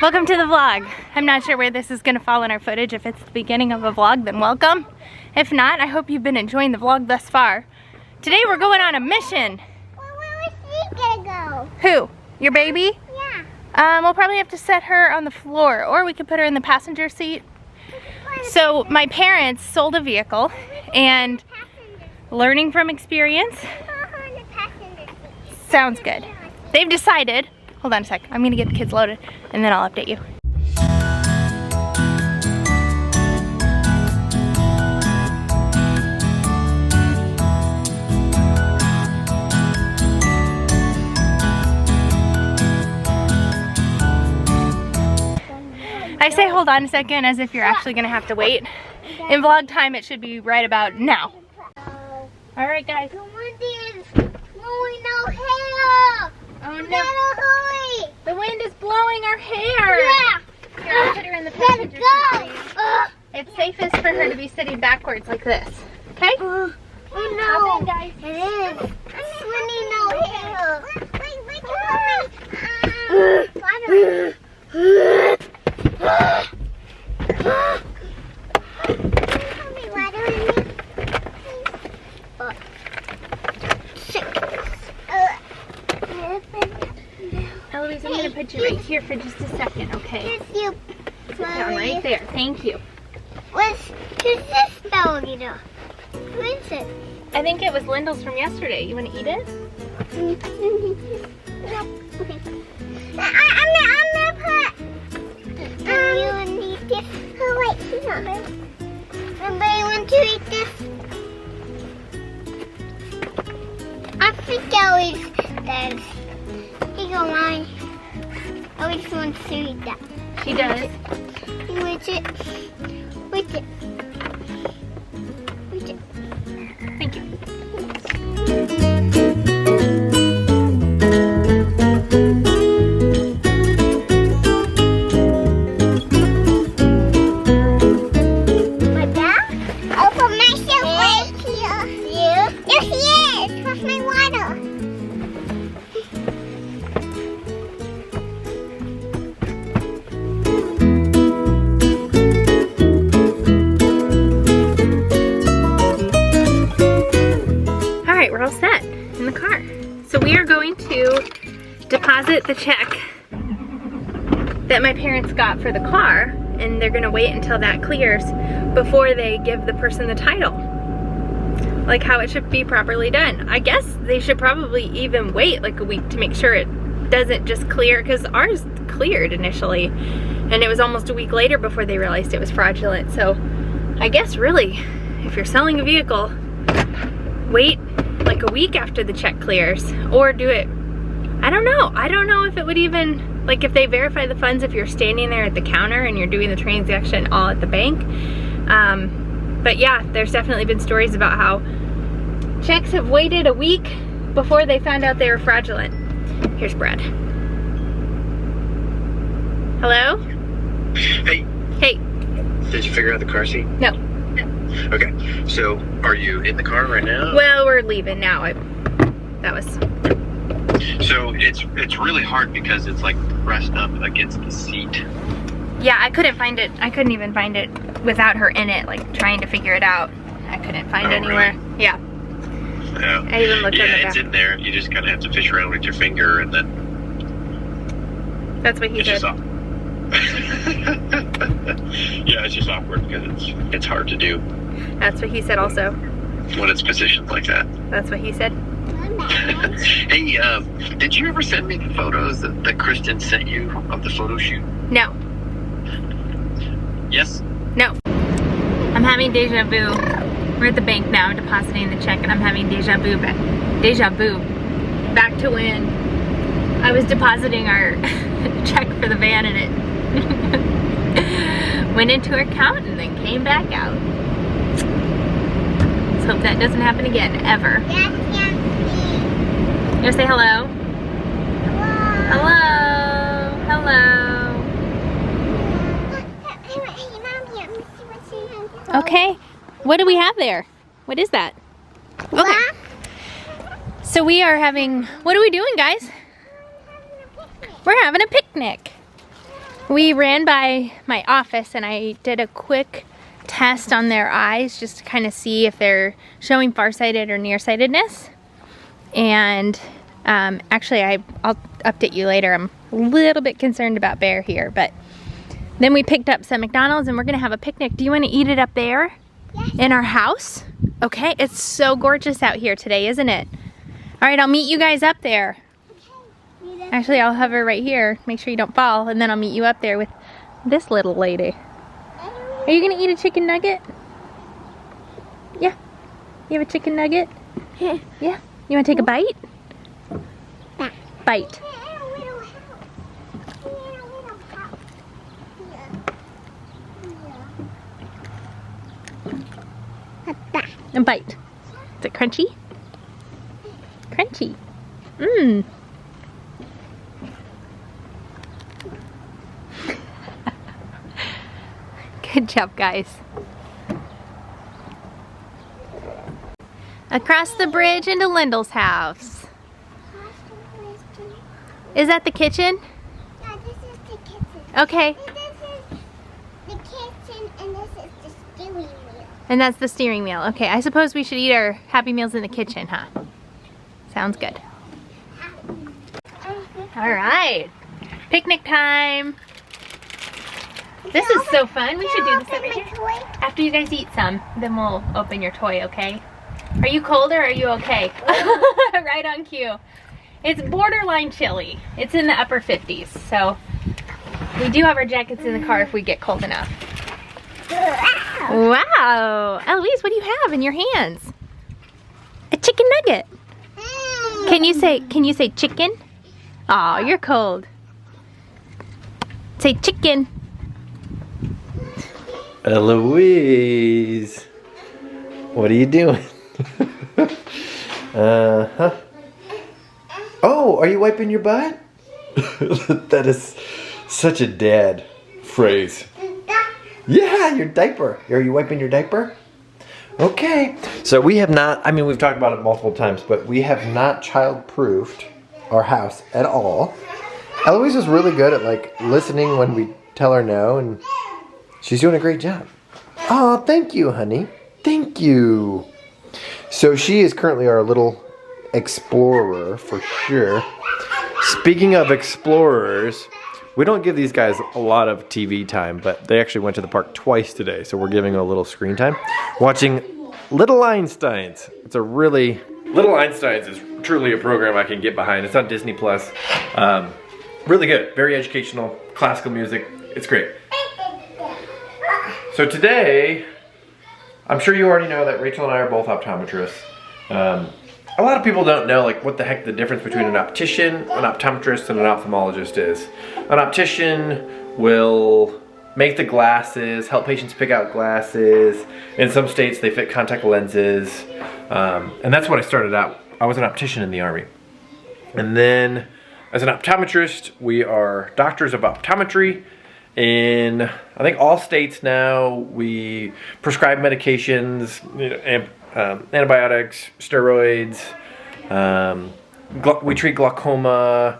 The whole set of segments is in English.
Welcome to the vlog. I'm not sure where this is going to fall in our footage. If it's the beginning of a vlog, then welcome. If not, I hope you've been enjoying the vlog thus far. Today we're going on a mission. Well, where was she gonna go? Who? Your baby? Yeah. We'll probably have to set her on the floor, or we could put her in the passenger seat. So my parents sold a vehicle, and learning from experience sounds good. They've decided, hold on a sec, I'm gonna get the kids loaded and then I'll update you. I say hold on a second as if you're actually gonna have to wait. In vlog time it should be right about now. Alright guys. The wind is blowing our hair. Oh no. Hurry. The wind is blowing our hair. Yeah. Here, I'll put her in the passenger seat, please. It's safest for her to be sitting backwards like this. Okay? Oh no. Guys. It is. It's winning our hair. Eloise, I'm going to put you right here for just a second, okay? Just you. Sit down right there. Thank you. Who's this doggy though? Who is it? I think it was Lyndle's from yesterday. You want to eat it? Okay. I'm gonna put. You need this. Oh wait, she's not there. Somebody want to eat this? I think Eloise does. He go mine. Eloise wants to eat that. She does. Which it? Which it? Which it? Thank you. Like that? I'll put myself right here. You? There she is. Where's my water? Alright, we're all set in the car. So we are going to deposit the check that my parents got for the car, and they're gonna wait until that clears before they give the person the title. Like how it should be properly done. I guess they should probably even wait like a week to make sure it doesn't just clear, because ours cleared initially and it was almost a week later before they realized it was fraudulent. So I guess really, if you're selling a vehicle, wait like a week after the check clears, or do it, I don't know if it would even, like if they verify the funds if you're standing there at the counter and you're doing the transaction all at the bank. But yeah, there's definitely been stories about how checks have waited a week before they found out they were fraudulent. Here's Brad. Hello? Hey. Hey. Did you figure out the car seat? No. Okay, so are you in the car right now? Well, we're leaving now. That was... So it's really hard because it's like pressed up against the seat. Yeah, I couldn't find it. I couldn't even find it without her in it, like trying to figure it out. I couldn't find it anywhere. Really? Yeah. Yeah. I even looked on the it's back. in there. You just kind of have to fish around with your finger and then That's what he it's said. just awkward. Yeah, it's just awkward because it's hard to do That's what he said also. when it's positioned like that. That's what he said. Hey, did you ever send me the photos that Kristen sent you of the photo shoot? No. Yes? No. I'm having deja vu. We're at the bank now, I'm depositing the check, and I'm having deja vu back to when I was depositing our check for the van, and it went into her account and then came back out. Let's hope that doesn't happen again, ever. You wanna say hello? Hello. Hello. Okay. What do we have there? What is that? Okay. So we are having, what are we doing, guys? We're having a picnic. We ran by my office and I did a quick test on their eyes just to kind of see if they're showing farsighted or nearsightedness. And actually I'll update you later. I'm a little bit concerned about Bear here, but then we picked up some McDonald's and we're gonna have a picnic. Do you want to eat it up there? Yes. In our house? Okay, it's so gorgeous out here today, isn't it? All right, I'll meet you guys up there. Okay. Actually, I'll hover right here. Make sure you don't fall, and then I'll meet you up there with this little lady. Are you gonna eat a chicken nugget? Yeah. You have a chicken nugget? Yeah. You wanna take a bite? Bite. A bite. Is it crunchy? Crunchy. Mmm. Good job, guys. Across the bridge into Lyndle's house. Is that the kitchen? Yeah, this is the kitchen. Okay. This is the kitchen and this is the steering wheel. And that's the steering wheel. Okay, I suppose we should eat our Happy Meals in the kitchen, huh? Sounds good. All right. Picnic time. This is so fun. We should do this every day. After you guys eat some, then we'll open your toy, okay? Are you cold or are you okay? Right on cue. It's borderline chilly. It's in the upper 50s, so we do have our jackets in the car if we get cold enough. Wow. Eloise, what do you have in your hands? A chicken nugget. Can you say chicken? Aw, you're cold. Say chicken. Eloise, what are you doing? Uh-huh. Oh, are you wiping your butt? That is such a dad phrase. Yeah, your diaper. Are you wiping your diaper? Okay. So we have not, I mean, we've talked about it multiple times, but we have not child-proofed our house at all. Eloise is really good at like listening when we tell her no, and she's doing a great job. Oh, thank you, honey. Thank you. So she is currently our little explorer for sure. Speaking of explorers, we don't give these guys a lot of TV time, but they actually went to the park twice today, so we're giving them a little screen time. Watching Little Einsteins. It's a really... Little Einsteins is truly a program I can get behind. It's on Disney+. Really good. Very educational. Classical music. It's great. So today, I'm sure you already know that Rachel and I are both optometrists. A lot of people don't know like what the heck the difference between an optician, an optometrist, and an ophthalmologist is. An optician will make the glasses, help patients pick out glasses. In some states they fit contact lenses. And that's what I started out. I was an optician in the Army. And then as an optometrist, we are doctors of optometry. In I think all states now, we prescribe medications, antibiotics, steroids. We treat glaucoma.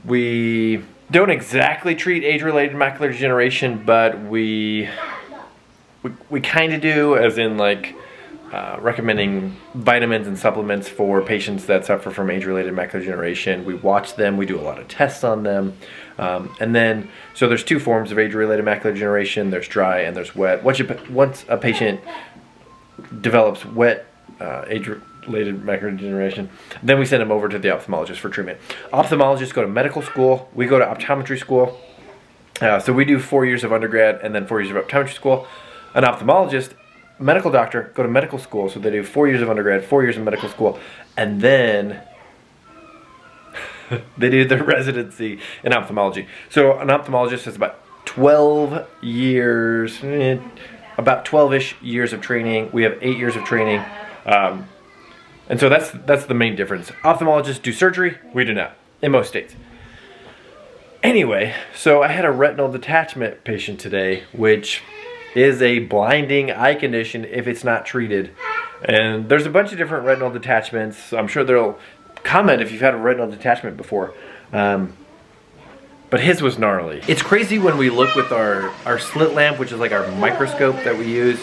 We don't exactly treat age-related macular degeneration, but we kind of do, as in like recommending vitamins and supplements for patients that suffer from age-related macular degeneration. We watch them. We do a lot of tests on them. And then, so there's two forms of age-related macular degeneration. There's dry and there's wet. Once a patient develops wet age-related macular degeneration, then we send them over to the ophthalmologist for treatment. Ophthalmologists go to medical school. We go to optometry school. So we do 4 years of undergrad and then 4 years of optometry school. An ophthalmologist, medical doctor, go to medical school. So they do 4 years of undergrad, 4 years of medical school, and then they do their residency in ophthalmology. So an ophthalmologist has about 12 years, about 12-ish years of training. We have 8 years of training. And so that's the main difference. Ophthalmologists do surgery, we do not, in most states. Anyway, so I had a retinal detachment patient today, which is a blinding eye condition if it's not treated. And there's a bunch of different retinal detachments. I'm sure they'll comment if you've had a retinal detachment before. but his was gnarly. It's crazy when we look with our slit lamp, which is like our microscope that we use,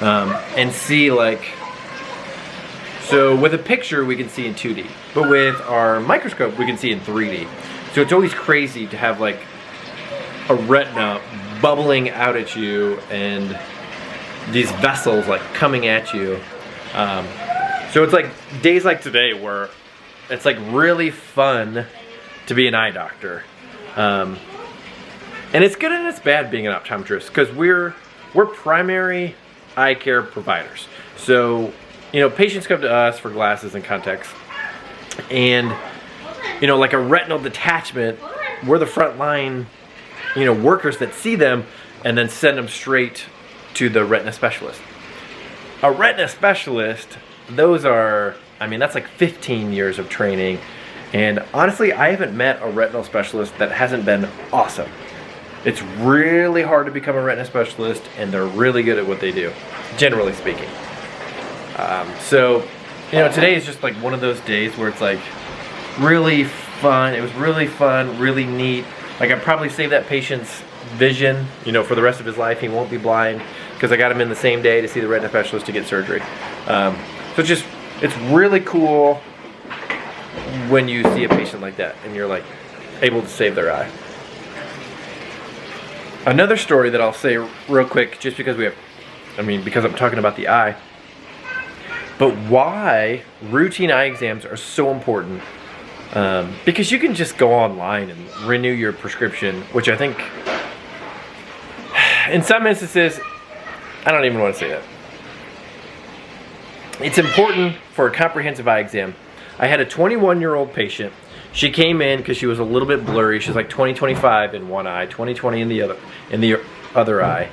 and see like, so with a picture we can see in 2D, but with our microscope we can see in 3D. So it's always crazy to have like a retina bubbling out at you and these vessels like coming at you. So it's like days like today where it's like really fun to be an eye doctor. And it's good and it's bad being an optometrist because we're primary eye care providers. So, you know, patients come to us for glasses and contacts, and, you know, like a retinal detachment, we're the front line, you know, workers that see them and then send them straight to the retina specialist. A retina specialist, those are, I mean, that's like 15 years of training. And honestly, I haven't met a retinal specialist that hasn't been awesome. It's really hard to become a retina specialist, and they're really good at what they do, generally speaking. So, you know, today is just like one of those days where it's like really fun. It was really fun, really neat. Like, I'd probably save that patient's vision, you know, for the rest of his life. He won't be blind because I got him in the same day to see the retina specialist to get surgery. So it's really cool when you see a patient like that and you're like able to save their eye. Another story that I'll say real quick, just because because I'm talking about the eye, but why routine eye exams are so important. Because you can just go online and renew your prescription, which I think in some instances, I don't even want to say that. It's important for a comprehensive eye exam. I had a 21-year-old patient. She came in because she was a little bit blurry. She's like 20/25 in one eye, 20/20 in the other eye.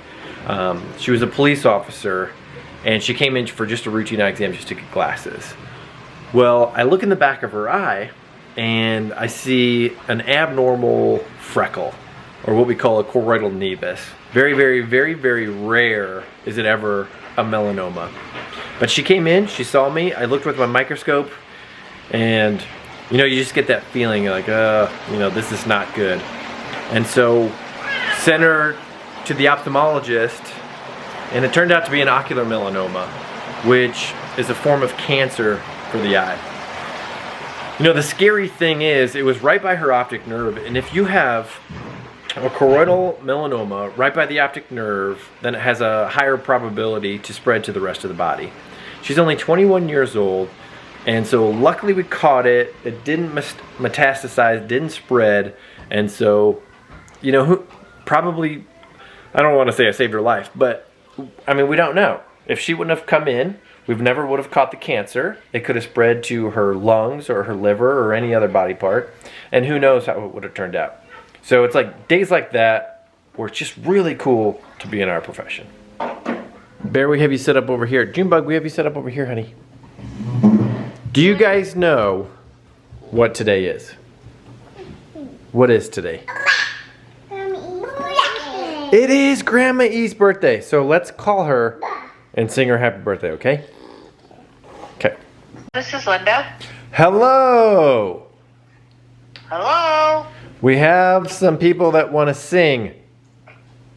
She was a police officer, and she came in for just a routine eye exam just to get glasses. Well, I look in the back of her eye, and I see an abnormal freckle, or what we call a choroidal nevus. Very, very, very, very rare is it ever a melanoma. But she came in, she saw me, I looked with my microscope, and you know, you just get that feeling like, you know, this is not good. And so sent her to the ophthalmologist, and it turned out to be an ocular melanoma, which is a form of cancer for the eye. You know, the scary thing is, it was right by her optic nerve, and if you have a choroidal melanoma right by the optic nerve, then it has a higher probability to spread to the rest of the body. She's only 21 years old, and so luckily we caught it. It didn't metastasize, didn't spread, and so, you know, probably, I don't want to say I saved her life, but I mean, we don't know. If she wouldn't have come in, we never would have caught the cancer. It could have spread to her lungs or her liver or any other body part, and who knows how it would have turned out. So it's like days like that where it's just really cool to be in our profession. Bear, we have you set up over here. Junebug, we have you set up over here, honey. Do you guys know what today is? What is today? It is Grandma E's birthday. So let's call her and sing her happy birthday, okay? Okay. This is Linda. Hello. Hello. We have some people that want to sing.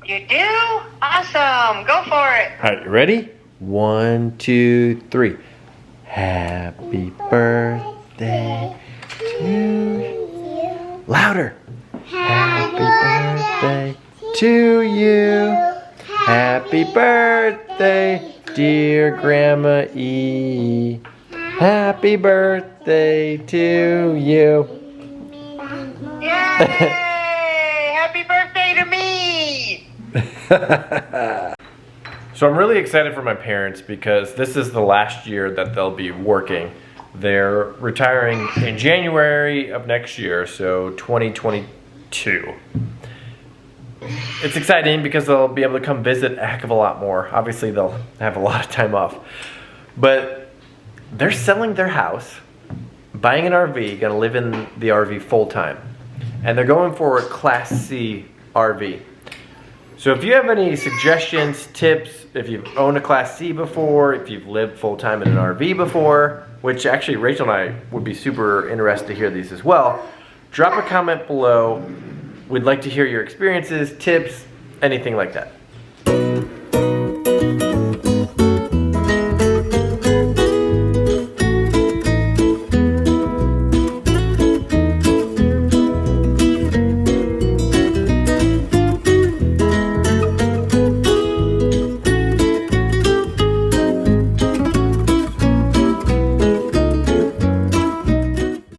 You do? Awesome. Go for it. All right, you ready? 1, 2, 3. Happy birthday to you. Louder. Happy birthday to you. Happy birthday, dear Grandma E. Happy birthday to you. Yay! Happy birthday to me! So I'm really excited for my parents because this is the last year that they'll be working. They're retiring in January of next year, so 2022. It's exciting because they'll be able to come visit a heck of a lot more. Obviously, they'll have a lot of time off. But they're selling their house, buying an RV, gonna live in the RV full time. And they're going for a Class C RV. So if you have any suggestions, tips, if you've owned a Class C before, if you've lived full time in an RV before, which actually Rachel and I would be super interested to hear these as well, drop a comment below. We'd like to hear your experiences, tips, anything like that.